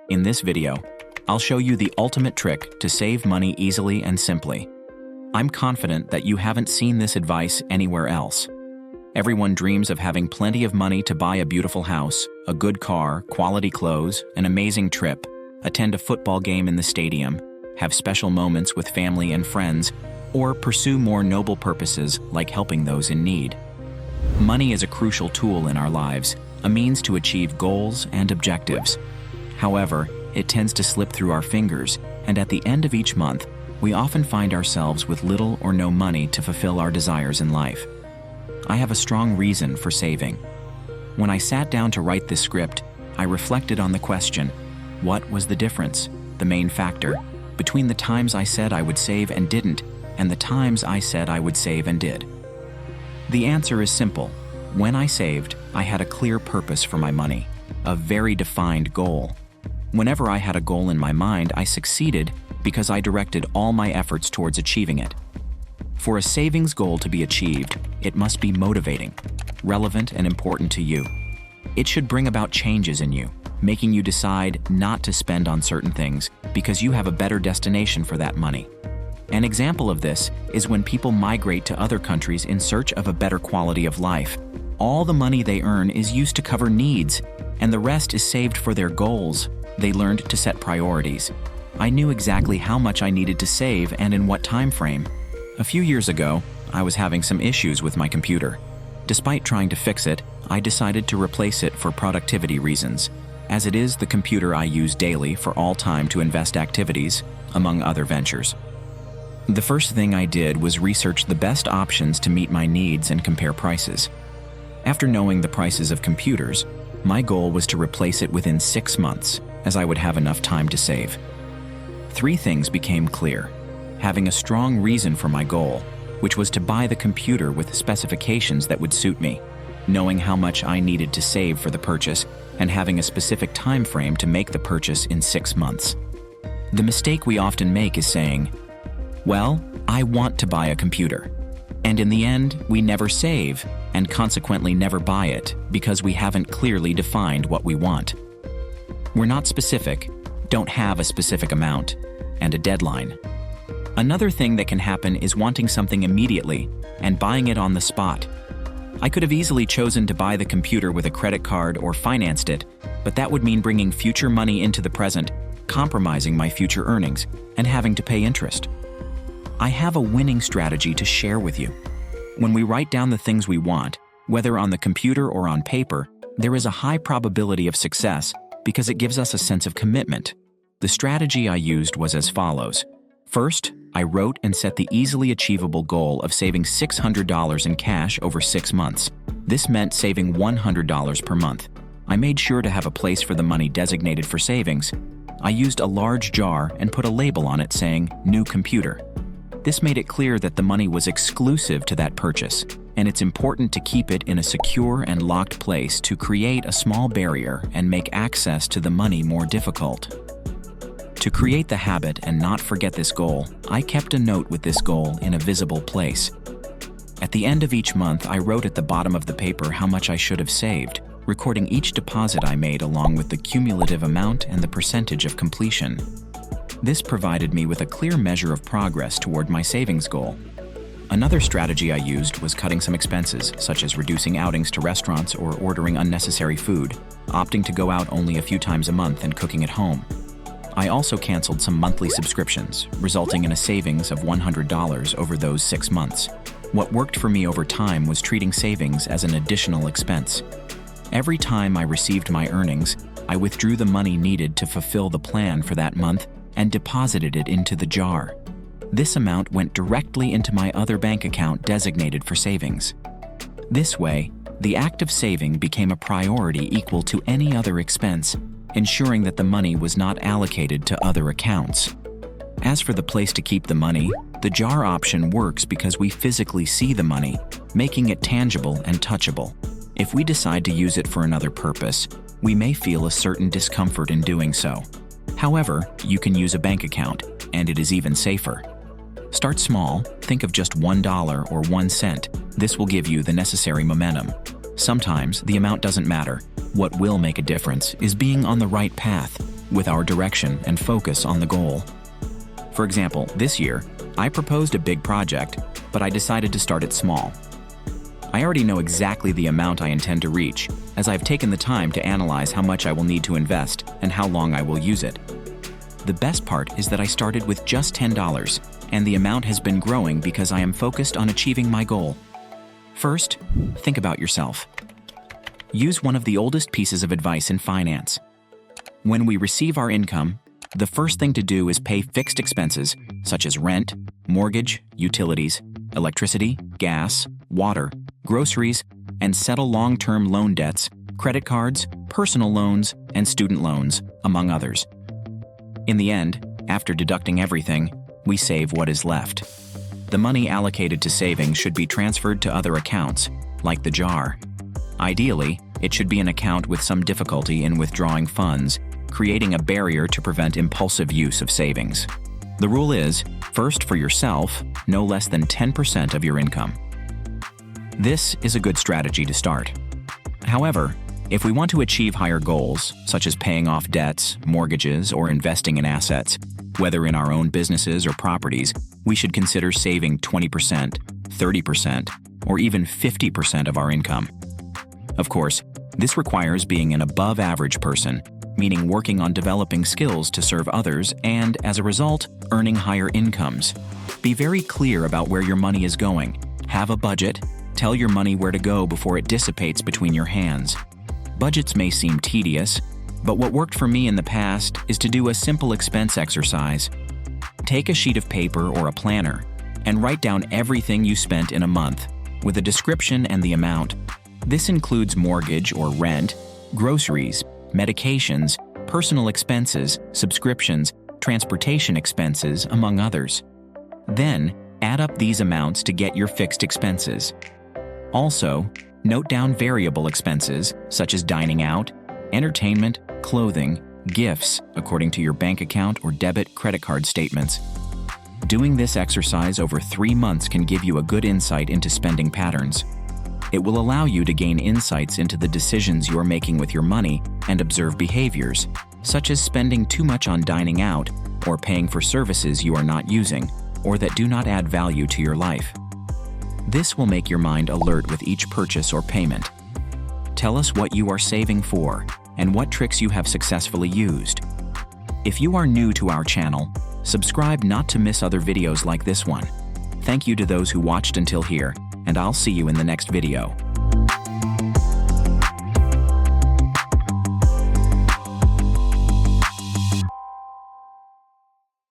In this video, I'll show you the ultimate trick to save money easily and simply. I'm confident that you haven't seen this advice anywhere else. Everyone dreams of having plenty of money to buy a beautiful house, a good car, quality clothes, an amazing trip, attend a football game in the stadium, have special moments with family and friends, or pursue more noble purposes like helping those in need. Money is a crucial tool in our lives, a means to achieve goals and objectives. However, it tends to slip through our fingers, and at the end of each month, we often find ourselves with little or no money to fulfill our desires in life. I have a strong reason for saving. When I sat down to write this script, I reflected on the question, what was the difference, the main factor, between the times I said I would save and didn't, and the times I said I would save and did? The answer is simple. When I saved, I had a clear purpose for my money, a very defined goal. Whenever I had a goal in my mind, I succeeded because I directed all my efforts towards achieving it. For a savings goal to be achieved, it must be motivating, relevant, and important to you. It should bring about changes in you, making you decide not to spend on certain things because you have a better destination for that money. An example of this is when people migrate to other countries in search of a better quality of life. All the money they earn is used to cover needs, and the rest is saved for their goals. They learned to set priorities. I knew exactly how much I needed to save and in what time frame. A few years ago, I was having some issues with my computer. Despite trying to fix it, I decided to replace it for productivity reasons, as it is the computer I use daily for all time to invest activities, among other ventures. The first thing I did was research the best options to meet my needs and compare prices. After knowing the prices of computers, my goal was to replace it within 6 months, as I would have enough time to save. 3 things became clear: having a strong reason for my goal, which was to buy the computer with specifications that would suit me, knowing how much I needed to save for the purchase, and having a specific time frame to make the purchase in 6 months. The mistake we often make is saying, well, I want to buy a computer. And in the end, we never save, and consequently never buy it because we haven't clearly defined what we want. We're not specific, don't have a specific amount, and a deadline. Another thing that can happen is wanting something immediately and buying it on the spot. I could have easily chosen to buy the computer with a credit card or financed it, but that would mean bringing future money into the present, compromising my future earnings, and having to pay interest. I have a winning strategy to share with you. When we write down the things we want, whether on the computer or on paper, there is a high probability of success because it gives us a sense of commitment. The strategy I used was as follows. First, I wrote and set the easily achievable goal of saving $600 in cash over 6 months. This meant saving $100 per month. I made sure to have a place for the money designated for savings. I used a large jar and put a label on it saying, "New Computer." This made it clear that the money was exclusive to that purchase, and it's important to keep it in a secure and locked place to create a small barrier and make access to the money more difficult. To create the habit and not forget this goal, I kept a note with this goal in a visible place. At the end of each month, I wrote at the bottom of the paper how much I should have saved, recording each deposit I made along with the cumulative amount and the percentage of completion. This provided me with a clear measure of progress toward my savings goal. Another strategy I used was cutting some expenses, such as reducing outings to restaurants or ordering unnecessary food, opting to go out only a few times a month and cooking at home. I also canceled some monthly subscriptions, resulting in a savings of $100 over those 6 months. What worked for me over time was treating savings as an additional expense. Every time I received my earnings, I withdrew the money needed to fulfill the plan for that month and deposited it into the jar. This amount went directly into my other bank account designated for savings. This way, the act of saving became a priority equal to any other expense, ensuring that the money was not allocated to other accounts. As for the place to keep the money, the jar option works because we physically see the money, making it tangible and touchable. If we decide to use it for another purpose, we may feel a certain discomfort in doing so. However, you can use a bank account, and it is even safer. Start small, think of just $1 or 1 cent. This will give you the necessary momentum. Sometimes the amount doesn't matter. What will make a difference is being on the right path, with our direction and focus on the goal. For example, this year, I proposed a big project, but I decided to start it small. I already know exactly the amount I intend to reach, as I've taken the time to analyze how much I will need to invest and how long I will use it. The best part is that I started with just $10, and the amount has been growing because I am focused on achieving my goal. First, think about yourself. Use one of the oldest pieces of advice in finance. When we receive our income, the first thing to do is pay fixed expenses such as rent, mortgage, utilities, electricity, gas, water, groceries, and settle long-term loan debts, credit cards, personal loans, and student loans, among others. In the end, after deducting everything, we save what is left. The money allocated to savings should be transferred to other accounts, like the jar. Ideally, it should be an account with some difficulty in withdrawing funds, creating a barrier to prevent impulsive use of savings. The rule is, first for yourself, no less than 10% of your income. This is a good strategy to start. However, if we want to achieve higher goals, such as paying off debts, mortgages, or investing in assets, whether in our own businesses or properties, we should consider saving 20%, 30%, or even 50% of our income. Of course, this requires being an above-average person, meaning working on developing skills to serve others and, as a result, earning higher incomes. Be very clear about where your money is going. Have a budget. Tell your money where to go before it dissipates between your hands. Budgets may seem tedious, but what worked for me in the past is to do a simple expense exercise. Take a sheet of paper or a planner and write down everything you spent in a month, with a description and the amount. This includes mortgage or rent, groceries, medications, personal expenses, subscriptions, transportation expenses, among others. Then, add up these amounts to get your fixed expenses. Also, note down variable expenses such as dining out, entertainment, clothing, gifts, according to your bank account or debit credit card statements. Doing this exercise over 3 months can give you a good insight into spending patterns. It will allow you to gain insights into the decisions you are making with your money and observe behaviors, such as spending too much on dining out or paying for services you are not using or that do not add value to your life. This will make your mind alert with each purchase or payment. Tell us what you are saving for and what tricks you have successfully used. If you are new to our channel, subscribe not to miss other videos like this one. Thank you to those who watched until here, and I'll see you in the next video.